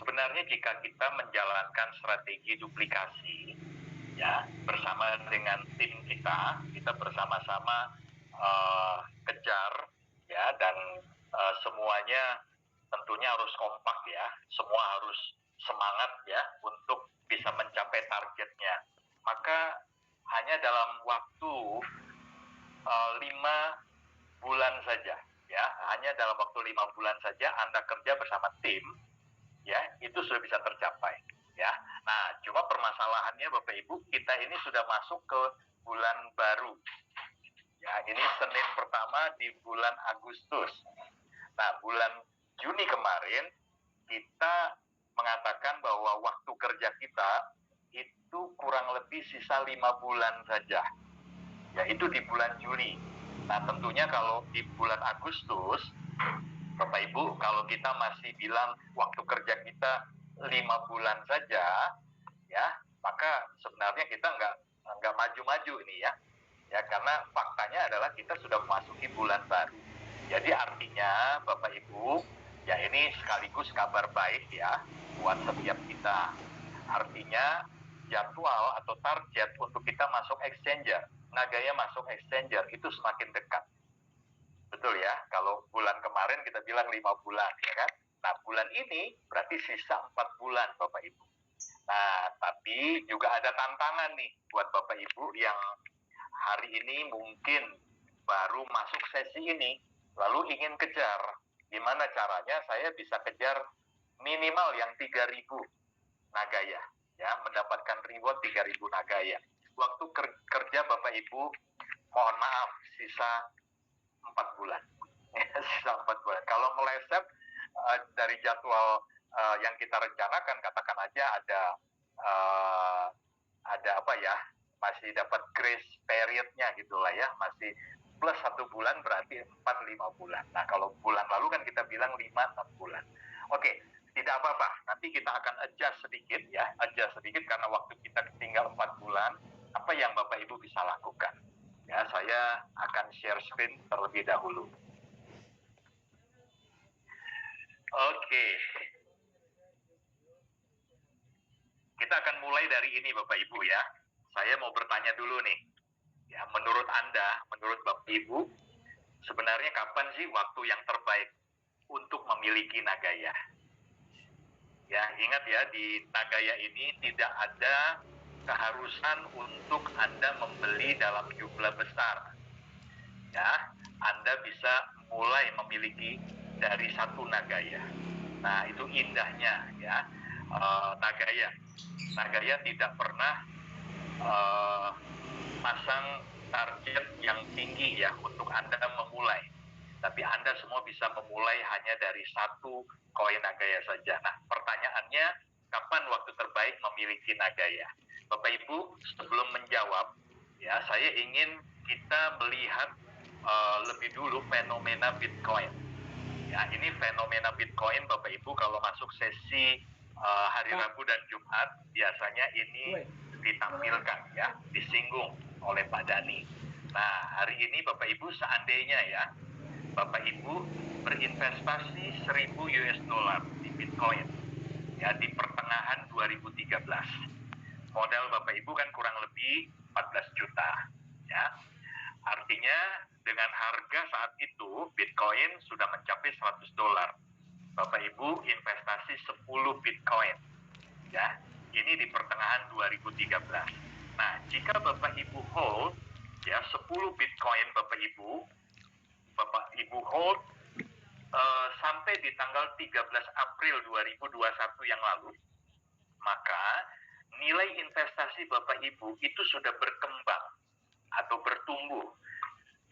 sebenarnya jika kita menjalankan strategi duplikasi, ya, bersama dengan tim kita bersama-sama kejar, ya, dan semuanya tentunya harus kompak, ya, semua harus semangat, ya, untuk bisa mencapai targetnya. Maka hanya dalam waktu 5 bulan saja, ya, hanya dalam waktu 5 bulan saja Anda kerja bersama tim, ya, itu sudah bisa tercapai, ya. Nah, cuma permasalahannya Bapak Ibu, kita ini sudah masuk ke bulan baru, ya. Ini Senin pertama di bulan Agustus. Nah, bulan Juni kemarin kita mengatakan bahwa waktu kerja kita itu kurang lebih sisa 5 bulan saja, yaitu di bulan Juli. Nah, tentunya kalau di bulan Agustus, Bapak Ibu, kalau kita masih bilang waktu kerja kita 5 bulan saja, ya, maka sebenarnya kita nggak maju-maju ini, ya, karena faktanya adalah kita sudah memasuki bulan baru. Jadi artinya Bapak Ibu, ya, ini sekaligus kabar baik, ya, buat setiap kita. Artinya jadwal atau target untuk kita masuk exchanger, Nagaya masuk exchanger itu semakin dekat. Betul, ya, kalau bulan kemarin kita bilang 5 bulan, ya kan? Nah, bulan ini berarti sisa 4 bulan Bapak Ibu. Nah, tapi juga ada tantangan nih buat Bapak Ibu yang hari ini mungkin baru masuk sesi ini, lalu ingin kejar. Gimana caranya saya bisa kejar minimal yang 3.000 Nagaya, ya, mendapatkan reward 3.000 Nagaya. Waktu kerja Bapak Ibu, mohon maaf, sisa 4 bulan. Sisa 4 bulan. Kalau meleset dari jadwal yang kita rencanakan, katakan aja ada apa, ya, masih dapat grace periodnya gitulah, ya, masih plus 1 bulan berarti 4-5 bulan. Nah, kalau bulan lalu kan kita bilang 5-6 bulan. Oke, tidak apa-apa, nanti kita akan adjust sedikit, ya, karena waktu kita tinggal 4 bulan. Apa yang Bapak Ibu bisa lakukan? Ya, saya akan share screen terlebih dahulu. Oke. Kita akan mulai dari ini Bapak Ibu, ya. Saya mau bertanya dulu nih. Ya, menurut Anda, menurut Bapak Ibu, sebenarnya kapan sih waktu yang terbaik untuk memiliki Nagaya? Ya, ingat, ya, di Nagaya ini tidak ada keharusan untuk Anda membeli dalam jumlah besar. Ya, Anda bisa mulai memiliki dari 1 Nagaya. Nah, itu indahnya, ya, Nagaya tidak pernah pasang target yang tinggi, ya, untuk Anda memulai. Tapi Anda semua bisa memulai hanya dari 1 koin Nagaya saja. Nah, pertanyaannya, kapan waktu terbaik memiliki Nagaya? Bapak Ibu, sebelum menjawab, ya, saya ingin kita melihat lebih dulu fenomena Bitcoin. Ya, ini fenomena Bitcoin Bapak Ibu kalau masuk sesi hari Rabu dan Jumat biasanya ini ditampilkan, ya, disinggung oleh Pak Dani. Nah, hari ini Bapak Ibu seandainya, ya, Bapak Ibu berinvestasi 1.000 US dollar di Bitcoin, ya, di pertengahan 2013. Modal Bapak Ibu kan kurang lebih 14 juta, ya. Artinya dengan harga saat itu Bitcoin sudah mencapai 100 dolar. Bapak Ibu investasi 10 Bitcoin, ya. Ini di pertengahan 2013. Nah, jika Bapak Ibu hold, ya, 10 Bitcoin Bapak Ibu hold sampai di tanggal 13 April 2021 yang lalu, maka nilai investasi Bapak Ibu itu sudah berkembang atau bertumbuh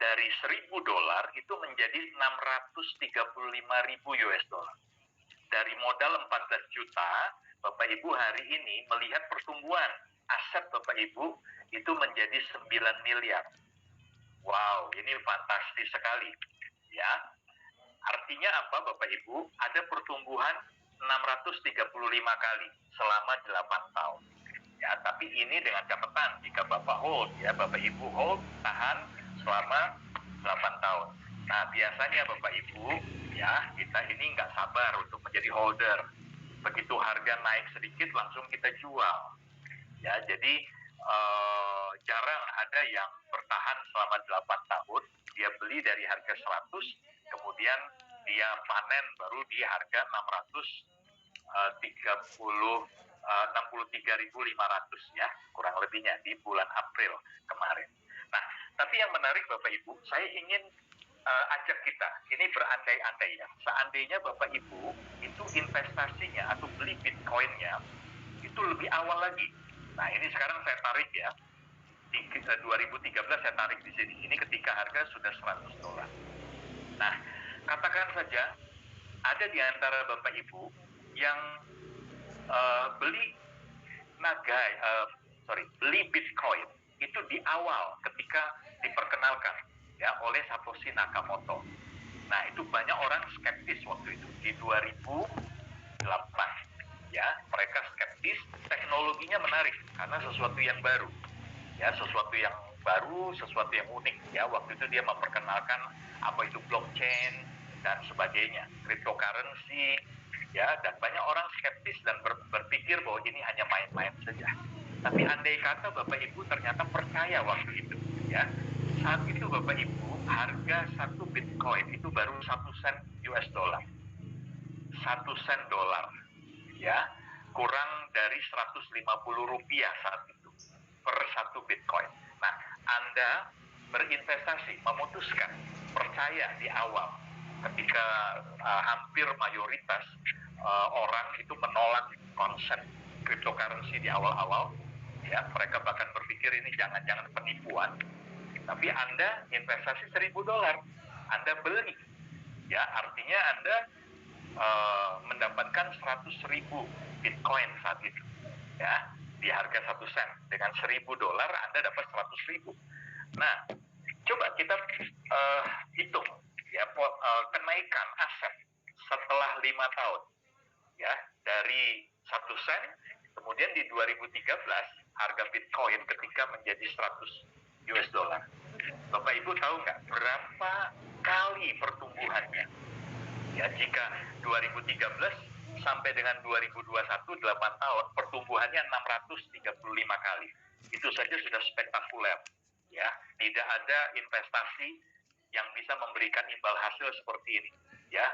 dari 1.000 dolar itu menjadi 635.000 US dollar. Dari modal 14 juta, Bapak Ibu hari ini melihat pertumbuhan aset Bapak Ibu itu menjadi 9 miliar. Wow, ini fantastis sekali, ya. Artinya apa Bapak Ibu? Ada pertumbuhan 635 kali selama 8 tahun. Ya, tapi ini dengan catatan jika Bapak hold, ya, Bapak Ibu hold, tahan selama 8 tahun. Nah, biasanya Bapak Ibu, ya, kita ini nggak sabar untuk menjadi holder. begitu harga naik sedikit langsung kita jual. Ya, jadi jarang ada yang bertahan selama 8 tahun, dia beli dari harga 100, kemudian dia panen baru di harga 63.500 ya, kurang lebihnya di bulan April kemarin. Nah, tapi yang menarik Bapak Ibu, saya ingin ajak kita, ini berandai-andai ya, seandainya Bapak Ibu itu investasinya atau beli Bitcoinnya itu lebih awal lagi. Nah, ini sekarang saya tarik ya, di 2013 saya tarik di sini. Ini ketika harga sudah $100. Nah, katakan saja ada di antara Bapak Ibu yang beli beli Bitcoin itu di awal ketika diperkenalkan ya oleh Satoshi Nakamoto. Nah, itu banyak orang skeptis waktu itu di 2008 ya, mereka skeptis, teknologinya menarik karena sesuatu yang baru ya, sesuatu yang baru, sesuatu yang unik ya. Waktu itu dia memperkenalkan apa itu blockchain dan sebagainya, cryptocurrency ya, dan banyak orang skeptis dan berpikir bahwa ini hanya main-main saja. Tapi andai kata Bapak Ibu ternyata percaya waktu itu ya, saat itu Bapak Ibu harga satu Bitcoin itu baru 1 sen US dollar, 1 sen dolar ya, kurang dari 150 rupiah saat itu per satu Bitcoin. Nah, Anda berinvestasi, memutuskan, percaya di awal ketika hampir mayoritas orang itu menolak konsep cryptocurrency di awal-awal ya, mereka bahkan berpikir ini jangan-jangan penipuan. Tapi Anda investasi $1.000, Anda beli ya, artinya Anda mendapatkan 100.000 Bitcoin saat itu ya, di harga 1 sen. Dengan $1.000 Anda dapat 100.000. Nah, coba kita hitung ya, kenaikan aset setelah 5 tahun ya, dari 1 sen, kemudian di 2013 harga Bitcoin ketika menjadi 100 US dollar. Bapak Ibu tahu nggak berapa kali pertumbuhannya? Ya, jika 2013 sampai dengan 2021 8 tahun pertumbuhannya 635 kali. Itu saja sudah spektakuler. Ya, tidak ada investasi yang bisa memberikan imbal hasil seperti ini. Ya,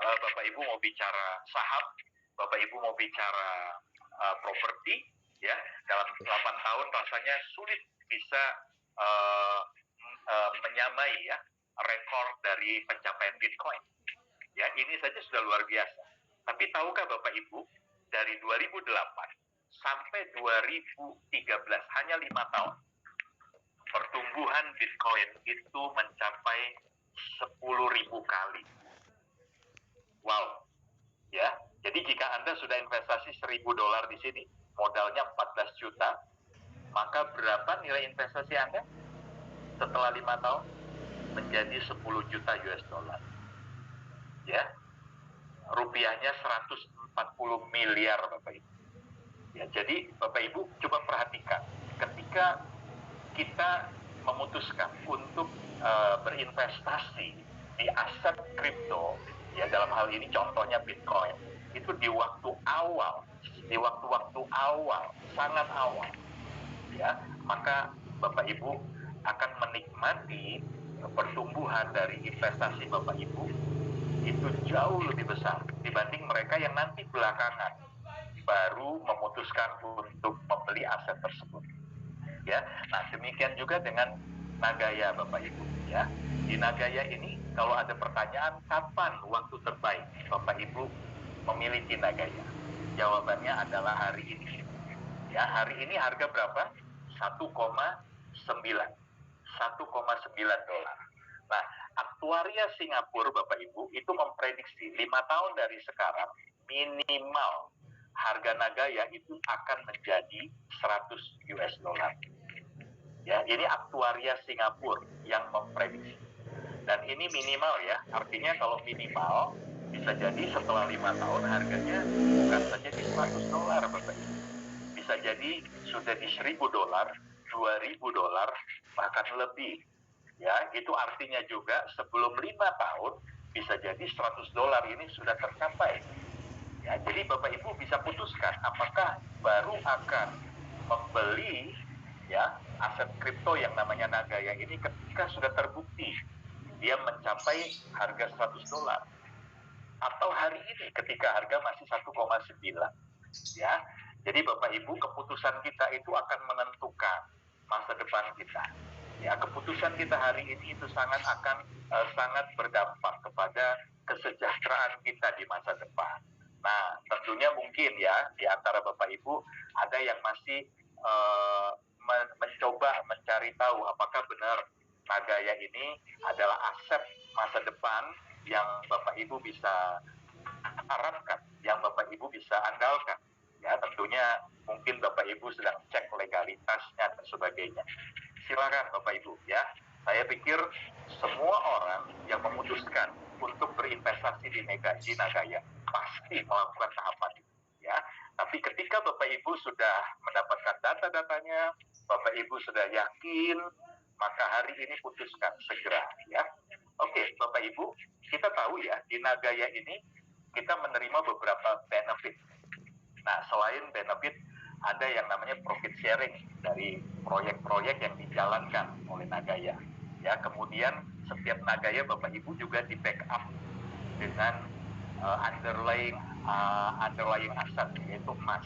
Bapak Ibu mau bicara saham, Bapak Ibu mau bicara properti, ya, dalam 8 tahun rasanya sulit bisa menyamai ya rekor dari pencapaian Bitcoin. Ya, ini saja sudah luar biasa. Tapi tahukah Bapak Ibu, dari 2008 sampai 2013, hanya 5 tahun, pertumbuhan Bitcoin itu mencapai 10.000 kali. Wow. Ya, jadi jika Anda sudah investasi $1.000 di sini, modalnya 14 juta, maka berapa nilai investasi Anda setelah 5 tahun? Menjadi 10 juta US dollar. Ya, rupiahnya 140 miliar Bapak Ibu. Ya, jadi Bapak Ibu coba perhatikan, ketika kita memutuskan untuk berinvestasi di aset kripto, ya dalam hal ini contohnya Bitcoin, itu di waktu awal, di waktu-waktu awal, sangat awal, ya, maka Bapak Ibu akan menikmati pertumbuhan dari investasi Bapak Ibu itu jauh lebih besar dibanding mereka yang nanti belakangan baru memutuskan untuk membeli aset tersebut. Ya, nah demikian juga dengan Nagaya Bapak Ibu. Ya, di Nagaya ini kalau ada pertanyaan kapan waktu terbaik Bapak Ibu memiliki Nagaya, jawabannya adalah hari ini. Ya, hari ini harga berapa? 1,9 dolar. Nah, aktuaria Singapura Bapak Ibu itu memprediksi 5 tahun dari sekarang minimal harga Nagaya itu akan menjadi 100 US dollar. Ya, ini aktuaria Singapura yang memprediksi. Dan ini minimal ya, artinya kalau minimal bisa jadi setelah 5 tahun harganya bukan saja di 100 dolar Bapak Ibu. Bisa jadi sudah di 1.000 dolar, 2.000 dolar, bahkan lebih. Ya, itu artinya juga sebelum 5 tahun bisa jadi 100 dolar ini sudah tercapai. Ya, jadi Bapak Ibu bisa putuskan apakah baru akan membeli ya aset kripto yang namanya Nagaya ini ketika sudah terbukti dia mencapai harga $100, atau hari ini ketika harga masih 1,9, ya. Jadi Bapak Ibu, keputusan kita itu akan menentukan masa depan kita. Ya, keputusan kita hari ini itu sangat berdampak kepada kesejahteraan kita di masa depan. Nah, tentunya mungkin ya di antara Bapak Ibu ada yang masih mencoba mencari tahu apakah benar Nagaya ini adalah aset masa depan yang Bapak Ibu bisa harapkan, yang Bapak Ibu bisa andalkan. Ya, tentunya mungkin Bapak Ibu sedang cek legalitasnya dan sebagainya. Silakan Bapak Ibu ya. Saya pikir semua orang yang memutuskan untuk berinvestasi di Nagaya pasti melakukan tahapan itu ya. Tapi ketika Bapak Ibu sudah mendapatkan data-datanya, Bapak Ibu sudah yakin, maka hari ini putuskan segera ya. Oke, Bapak Ibu, kita tahu ya di Nagaya ini kita menerima beberapa benefit. Nah, selain benefit, ada yang namanya profit sharing dari proyek-proyek yang dijalankan oleh Nagaya. Ya, kemudian setiap Nagaya Bapak Ibu juga di backup dengan underlying aset, yaitu emas.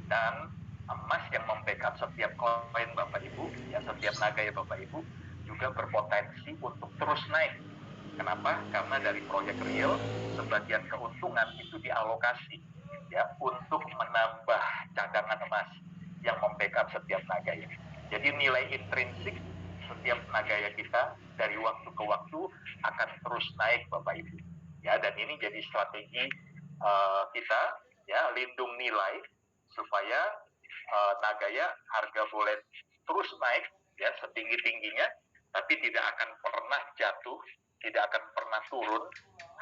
Dan emas yang membackup setiap koin Bapak Ibu, ya setiap Nagaya Bapak Ibu juga berpotensi untuk terus naik. Kenapa? Karena dari proyek real, sebagian keuntungan itu dialokasi ya untuk menambah cadangan emas yang membackup setiap Nagaya. Jadi nilai intrinsik setiap Nagaya kita dari waktu ke waktu akan terus naik Bapak Ibu. Ya, dan ini jadi strategi kita ya, lindung nilai supaya Nagaya harga boleh terus naik ya setinggi-tingginya, tapi tidak akan pernah jatuh, tidak akan pernah turun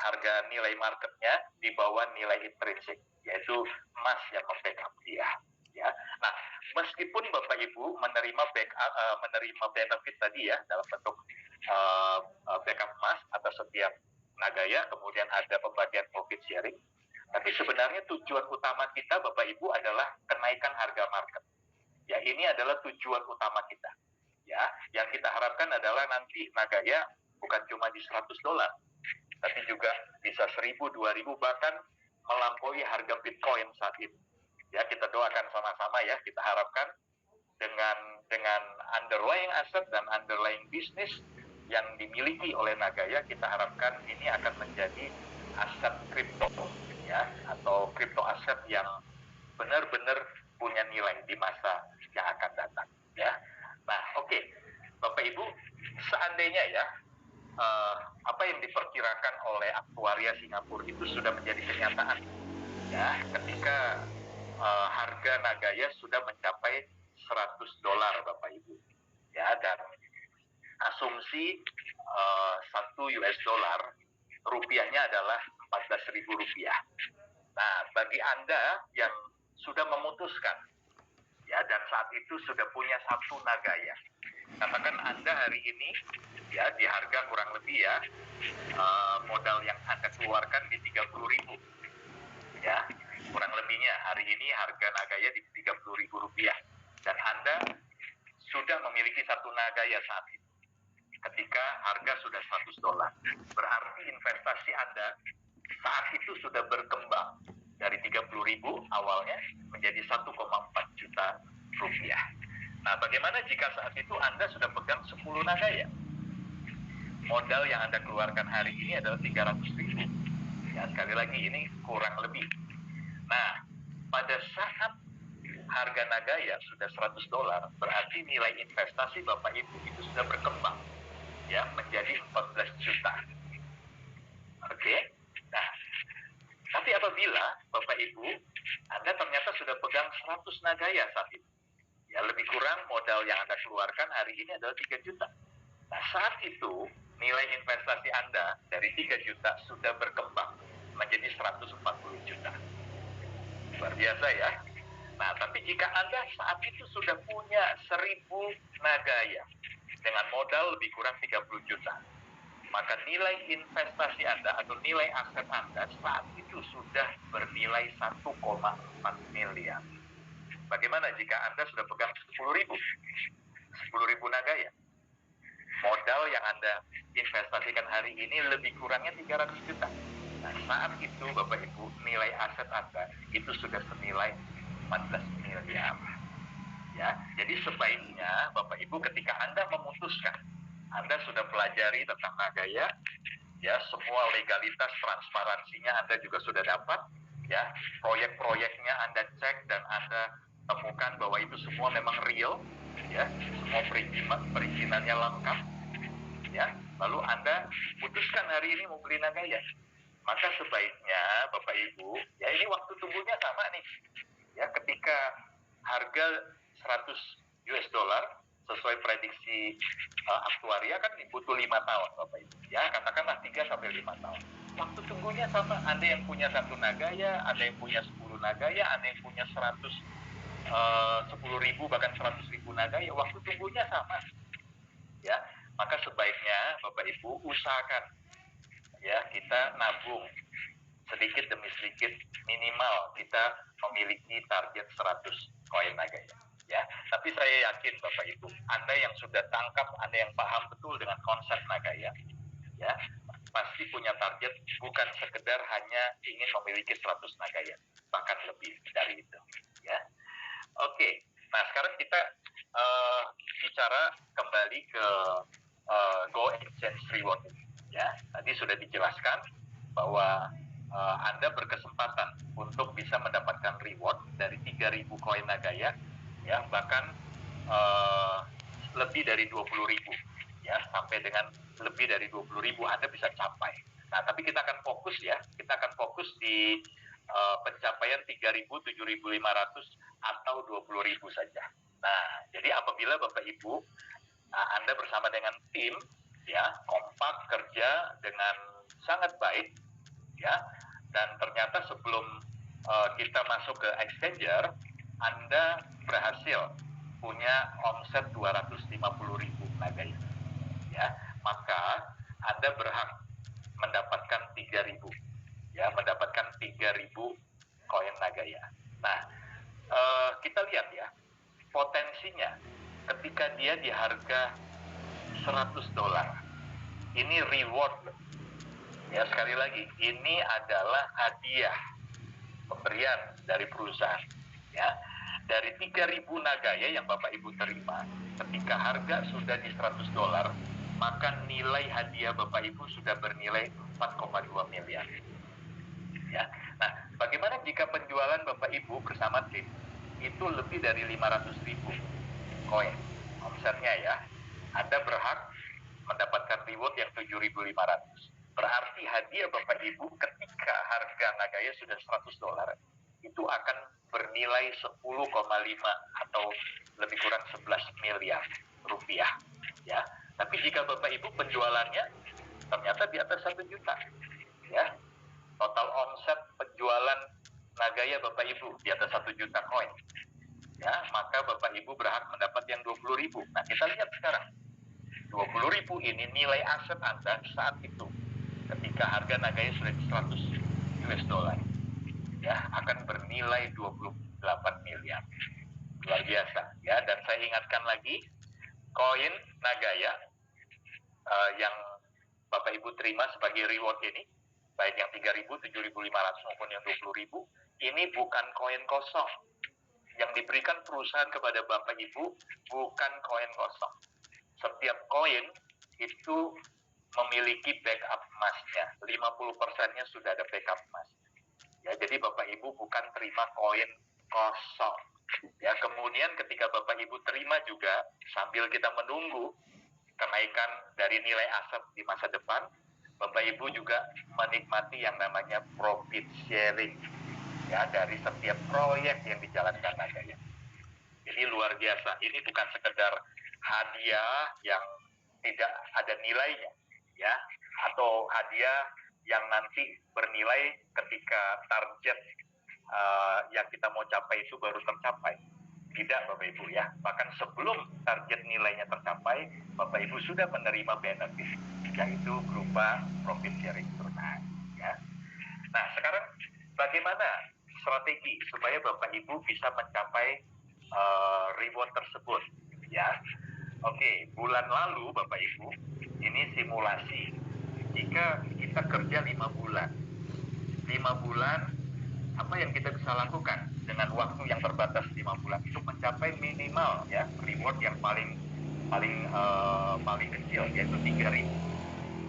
harga nilai marketnya di bawah nilai intrinsik, yaitu emas yang membackup dia. Ya, nah meskipun Bapak Ibu menerima benefit tadi ya dalam bentuk backup emas atau setiap Nagaya, kemudian ada pembagian profit sharing, tapi sebenarnya tujuan utama kita Bapak Ibu adalah kenaikan harga market. Ya, ini adalah tujuan utama kita. Ya, yang kita harapkan adalah nanti Nagaya bukan cuma di $100, tapi juga bisa 1.000, 2.000, bahkan melampaui harga Bitcoin saat ini. Ya, kita doakan sama-sama ya, kita harapkan dengan underlying asset dan underlying bisnis yang dimiliki oleh Nagaya, kita harapkan ini akan menjadi aset kripto ya, atau kripto aset yang benar-benar punya nilai di masa yang akan datang ya. Nah, oke. Bapak Ibu, seandainya ya apa yang diperkirakan oleh aktuaria Singapura itu sudah menjadi kenyataan ya ketika harga Nagaya sudah mencapai $100 Bapak Ibu ya, dan asumsi $1 rupiahnya adalah Rp14.000. Nah, bagi Anda yang sudah memutuskan ya dan saat itu sudah punya satu Nagaya, katakan Anda hari ini ya di harga kurang lebih ya modal yang Anda keluarkan di 30.000 ya, kurang lebihnya hari ini harga Nagaya di Rp30.000 dan Anda sudah memiliki satu Nagaya saat itu ketika harga sudah $100. Berarti investasi Anda saat itu sudah berkembang dari 30.000 awalnya menjadi 1,4 juta rupiah. Nah, bagaimana jika saat itu Anda sudah pegang 10 Nagaya? Modal yang Anda keluarkan hari ini adalah 300.000. Ya, sekali lagi ini kurang lebih. Nah, pada saat harga Nagaya sudah $100, berarti nilai investasi Bapak Ibu itu sudah berkembang ya menjadi 14 juta. Oke. Nah, tapi apabila Bapak Ibu Anda ternyata sudah pegang 100 Nagaya saat itu, ya lebih kurang modal yang Anda keluarkan hari ini adalah 3 juta. Nah, saat itu nilai investasi Anda dari 3 juta sudah berkembang menjadi 140 juta. Luar biasa ya. Nah, tapi jika Anda saat itu sudah punya 1.000 Nagaya dengan modal lebih kurang 30 juta, maka nilai investasi Anda atau nilai aset Anda saat itu itu sudah bernilai 1,4 miliar. Bagaimana jika Anda sudah pegang 10.000 Nagaya? Modal yang Anda investasikan hari ini lebih kurangnya 300 juta. Nah, saat itu Bapak Ibu, nilai aset Anda itu sudah senilai 14 miliar. Ya, jadi sebaiknya Bapak Ibu ketika Anda memutuskan, Anda sudah pelajari tentang Nagaya, ya, semua legalitas transparansinya Anda juga sudah dapat, ya, proyek-proyeknya Anda cek dan Anda temukan bahwa itu semua memang real, ya, semua perizinannya lengkap, ya, lalu Anda putuskan hari ini mau beli Nagaya, maka sebaiknya Bapak Ibu, ya, ini waktu tunggunya sama nih, ya, ketika harga 100 US dollar sesuai prediksi aktuaria kan butuh 5 tahun Bapak Ibu, ya, katakanlah 3 sampai 5 tahun. Waktu tunggunya sama, Anda yang punya 1 Nagaya, Anda yang punya 10 Nagaya, Anda yang punya 10.000 bahkan 100.000 Nagaya, waktu tunggunya sama. Ya, maka sebaiknya Bapak Ibu usahakan, ya, kita nabung sedikit demi sedikit, minimal kita memiliki target 100 koin Nagaya. Ya, tapi saya yakin Bapak Ibu, Anda yang sudah tangkap, Anda yang paham betul dengan konsep Nagaya, ya, pasti punya target bukan sekedar hanya ingin memiliki 100 Nagaya, bahkan lebih dari itu, ya. Oke, nah sekarang kita bicara kembali ke Go Exchange Reward, ya. Tadi sudah dijelaskan bahwa Anda berkesempatan untuk bisa mendapatkan reward dari 3.000 koin Nagaya, ya, bahkan lebih dari 20.000, ya, sampai dengan lebih dari 20.000 Anda bisa capai. Nah, tapi kita akan fokus, ya, kita akan fokus di pencapaian 3.000, 7.500 atau 20.000 saja. Nah, jadi apabila Bapak Ibu Anda bersama dengan tim, ya, kompak kerja dengan sangat baik, ya, dan ternyata sebelum kita masuk ke exchanger, Anda berhasil punya omset 250.000 Nagaya, ya, maka Anda berhak mendapatkan 3.000, ya, mendapatkan 3.000 koin Nagaya. Nah, kita lihat, ya, potensinya ketika dia di harga 100 dolar, ini reward, ya, sekali lagi, ini adalah hadiah pemberian dari perusahaan, ya, dari 3.000 Nagaya yang Bapak Ibu terima ketika harga sudah di 100 dolar, maka nilai hadiah Bapak Ibu sudah bernilai 4,2 miliar. Ya. Nah, bagaimana jika penjualan Bapak Ibu bersama tim itu lebih dari 500.000 koin omsetnya, ya? Anda berhak mendapatkan reward yang 7.500. Berarti hadiah Bapak Ibu ketika harga Nagaya sudah 100 dolar itu akan bernilai 10,5 atau lebih kurang 11 miliar rupiah, ya. Tapi jika Bapak Ibu penjualannya ternyata di atas 1 juta, ya, total omset penjualan Nagaya Bapak Ibu di atas 1 juta koin, ya, maka Bapak Ibu berhak mendapat yang 20.000. Nah, kita lihat sekarang 20.000 ini nilai aset Anda saat itu ketika harga Nagaya sudah di 100 US dollar, ya, akan bernilai 28 miliar. Luar biasa, ya. Dan saya ingatkan lagi, koin Nagaya yang Bapak Ibu terima sebagai reward ini, baik yang 3.000, 7.500 maupun yang 20.000, ini bukan koin kosong. Yang diberikan perusahaan kepada Bapak Ibu bukan koin kosong. Setiap koin itu memiliki backup emasnya. 50%-nya sudah ada backup emas. Ya, jadi Bapak Ibu bukan terima koin kosong. Ya, kemudian ketika Bapak Ibu terima juga, sambil kita menunggu kenaikan dari nilai aset di masa depan, Bapak Ibu juga menikmati yang namanya profit sharing, ya, dari setiap proyek yang dijalankan Nagaya. Jadi luar biasa, ini bukan sekedar hadiah yang tidak ada nilainya, ya, atau hadiah yang nanti bernilai ketika target yang kita mau capai itu baru tercapai. Tidak, Bapak Ibu, ya. Bahkan sebelum target nilainya tercapai, Bapak Ibu sudah menerima benefit, yaitu berupa profit sharing tunai, ya. Nah, sekarang bagaimana strategi supaya Bapak Ibu bisa mencapai reward tersebut, ya? Oke, bulan lalu Bapak Ibu, ini simulasi. Jika kita kerja 5 bulan, 5 bulan apa yang kita bisa lakukan dengan waktu yang terbatas 5 bulan untuk mencapai minimal ya reward yang paling kecil yaitu 3.000.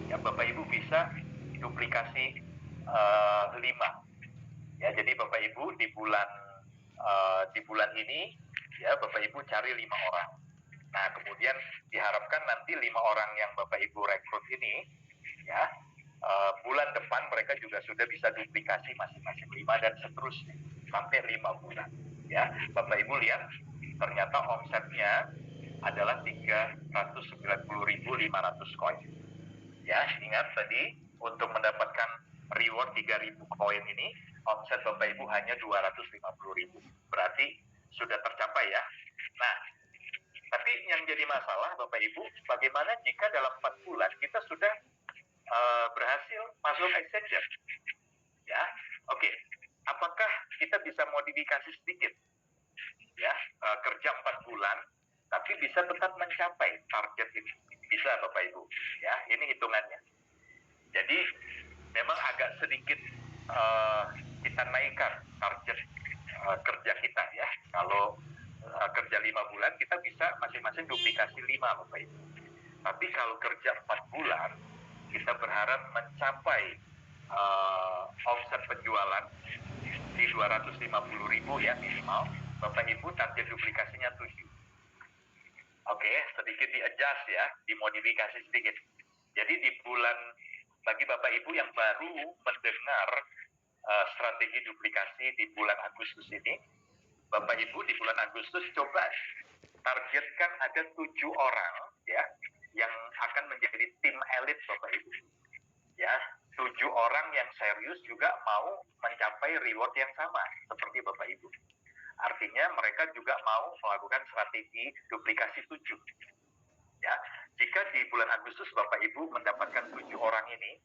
Ya Bapak Ibu bisa duplikasi 5. Ya jadi Bapak Ibu di bulan ini ya Bapak Ibu cari 5 orang. Nah kemudian diharapkan nanti 5 orang yang Bapak Ibu rekrut ini ya bulan depan mereka juga sudah bisa duplikasi masing-masing 5 dan seterusnya sampai 5 bulan. Ya, Bapak Ibu lihat ternyata omsetnya adalah 390.500 koin. Ya, ingat tadi untuk mendapatkan reward 3.000 koin ini omset Bapak Ibu hanya 250.000. Berarti sudah tercapai ya. Nah, tapi yang jadi masalah Bapak Ibu, bagaimana jika dalam 4 bulan kita sudah berhasil masuk exchanger, ya, oke. Apakah kita bisa modifikasi sedikit, ya, kerja 4 bulan, tapi bisa tetap mencapai target ini? Bisa, Bapak Ibu, ya, ini hitungannya. Jadi memang agak sedikit kita naikkan target kerja kita, ya. Kalau kerja 5 bulan, kita bisa masing-masing duplikasi 5, Bapak Ibu. Tapi kalau kerja 4 bulan, kita berharap mencapai omset penjualan di 250.000 ya minimal. Bapak Ibu target duplikasinya 7. Oke, sedikit di-adjust ya, dimodifikasi sedikit. Jadi di bulan, bagi Bapak Ibu yang baru mendengar strategi duplikasi di bulan Agustus ini, Bapak Ibu di bulan Agustus coba targetkan ada 7 orang ya yang akan menjadi tim elit Bapak Ibu. Ya, 7 orang yang serius juga mau mencapai reward yang sama seperti Bapak Ibu. Artinya mereka juga mau melakukan strategi duplikasi 7. Ya, jika di bulan Agustus Bapak Ibu mendapatkan 7 orang ini,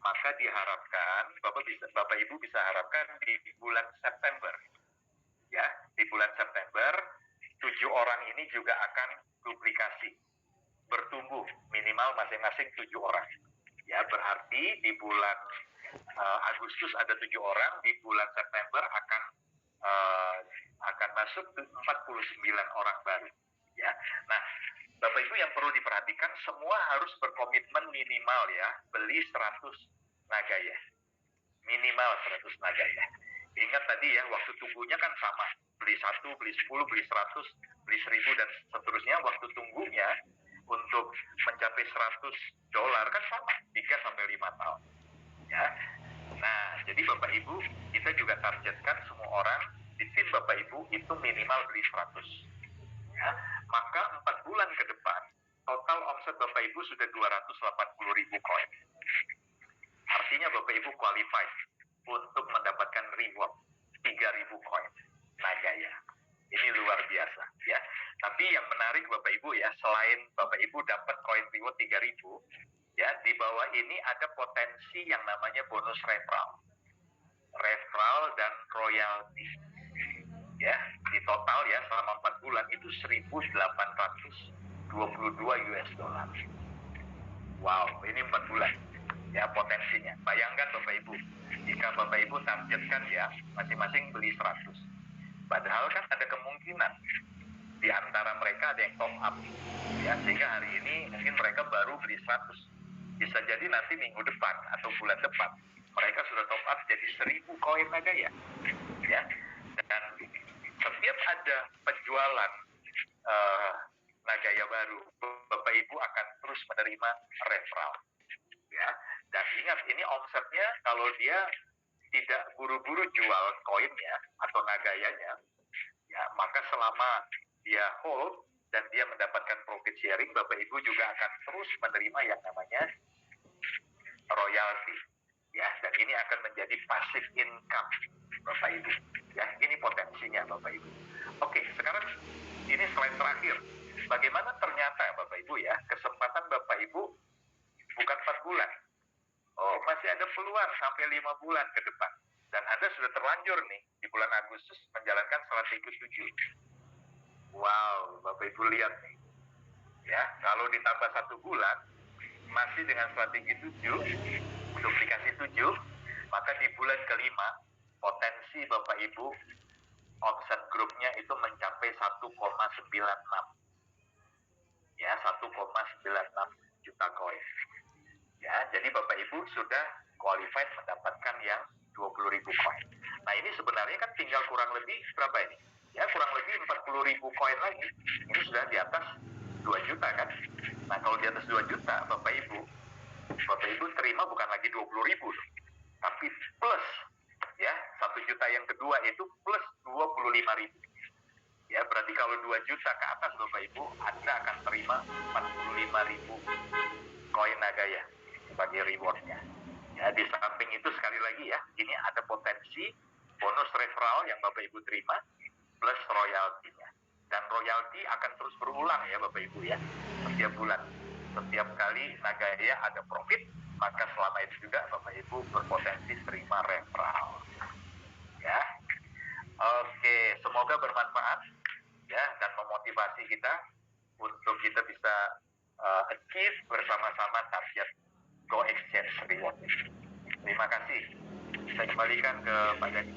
maka diharapkan Bapak Ibu bisa harapkan di bulan September. Ya, di bulan September 7 orang ini juga akan duplikasi, bertumbuh minimal masing-masing 7 orang. Ya, berarti di bulan Agustus ada 7 orang, di bulan September akan masuk 49 orang baru. Ya, nah Bapak Ibu yang perlu diperhatikan, semua harus berkomitmen minimal ya, beli 100 nagaya. Minimal 100 nagaya. Ingat tadi ya, waktu tunggunya kan sama. Beli 1, beli 10, beli 100, beli 1000, dan seterusnya. Waktu tunggunya untuk mencapai $100 kan sama, 3-5 tahun. Ya. Nah, jadi Bapak Ibu, kita juga targetkan semua orang di tim Bapak Ibu itu minimal beli 100. Ya. Maka 4 bulan ke depan, total omset Bapak Ibu sudah 280.000 koin. Artinya Bapak Ibu qualified untuk mendapatkan reward 3.000 koin nagaya. Ini luar biasa ya. Tapi yang menarik Bapak Ibu ya, selain Bapak Ibu dapat koin reward 3.000, ya di bawah ini ada potensi yang namanya bonus referral dan royalty. Ya, di total ya selama 4 bulan itu 1.822 US dollar. Wow, ini 4 bulan ya potensinya. Bayangkan Bapak Ibu, jika Bapak Ibu targetkan ya masing-masing beli 100. Padahal kan ada kemungkinan di antara mereka ada yang top up ya, sehingga hari ini mungkin mereka baru beli 100. Bisa jadi nanti minggu depan atau bulan depan mereka sudah top up jadi 1.000 koin nagaya ya. Dan setiap ada penjualan nagaya baru, Bapak Ibu akan terus menerima referral ya. Dan ingat, ini omsetnya kalau dia tidak buru-buru jual koinnya atau nagayanya ya, maka selama dia hold dan dia mendapatkan profit sharing, Bapak Ibu juga akan terus menerima yang namanya royalty ya, dan ini akan menjadi passive income Bapak Ibu ya. Ini potensinya Bapak Ibu. Oke, sekarang ini slide terakhir. Bagaimana ternyata Bapak Ibu ya, kesempatan Bapak Ibu bukan 4 bulan. Oh, masih ada peluang sampai 5 bulan ke depan. Dan ada terlanjur nih di bulan Agustus menjalankan strategi 7. Wow, Bapak Ibu lihat nih. Ya, kalau ditambah 1 bulan masih dengan strategi 7, duplikasi 7, maka di bulan kelima potensi Bapak Ibu omset grupnya itu mencapai 1,96. Ya, 1,96 juta koin. Ya, jadi Bapak Ibu sudah qualified mendapatkan yang 20.000 koin. Nah, ini sebenarnya kan tinggal kurang lebih berapa ini? Ya, kurang lebih 40.000 koin lagi. Ini sudah di atas 2 juta kan? Nah, kalau di atas 2 juta, Bapak Ibu terima bukan lagi 20.000, tapi plus ya, 1 juta yang kedua itu plus 25.000. Ya, berarti kalau 2 juta ke atas Bapak Ibu, Anda akan terima 45.000 koin Nagaya sebagai rewardnya. Ya, di samping itu sekali lagi ya, ini ada potensi bonus referral yang Bapak Ibu terima plus royaltinya. Dan royalti akan terus berulang ya Bapak Ibu ya, setiap bulan. Setiap kali Nagaya ada profit, maka selama itu juga Bapak Ibu berpotensi terima referral. Ya, oke, semoga bermanfaat ya dan memotivasi kita untuk kita bisa achieve bersama-sama target Go Exchange Reward. Terima kasih. Saya kembalikan ke Pak Gani.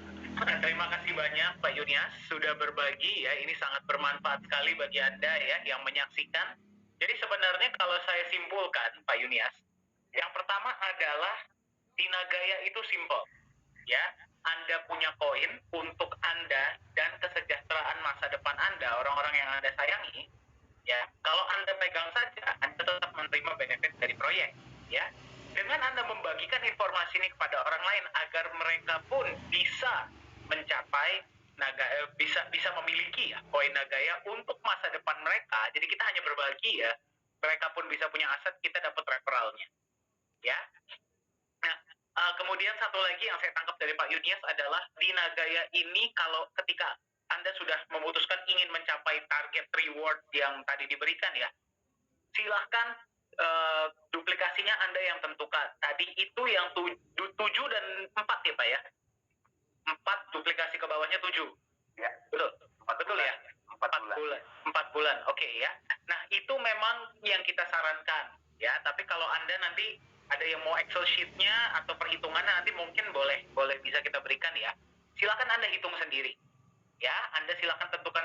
Terima kasih banyak Pak Yunias sudah berbagi ya, ini sangat bermanfaat sekali bagi Anda ya yang menyaksikan. Jadi sebenarnya kalau saya simpulkan Pak Yunias, yang pertama adalah di Nagaya itu simple ya. Anda punya koin untuk Anda dan kesejahteraan masa depan Anda, orang-orang yang Anda sayangi ya. Kalau Anda pegang saja, Anda tetap menerima benefit dari proyek ya. Dengan Anda membagikan informasi ini kepada orang lain agar mereka pun bisa mencapai bisa memiliki ya koin Nagaya untuk masa depan mereka. Jadi kita hanya berbagi ya. Mereka pun bisa punya aset, kita dapat referralnya. Ya. Nah, kemudian satu lagi yang saya tangkap dari Pak Yunias adalah di Nagaya ini kalau ketika Anda sudah memutuskan ingin mencapai target reward yang tadi diberikan ya, silahkan duplikasinya Anda yang tentukan. Tadi itu yang 7 dan 4 ya Pak ya? 4 duplikasi ke bawahnya 7. Ya, betul. 4 betul bulan. Ya? 4 bulan. Oke ya. Nah, itu memang yang kita sarankan ya. Tapi kalau Anda nanti ada yang mau Excel sheet-nya atau perhitungannya nanti mungkin boleh bisa kita berikan ya. Silakan Anda hitung sendiri. Ya, Anda silakan tentukan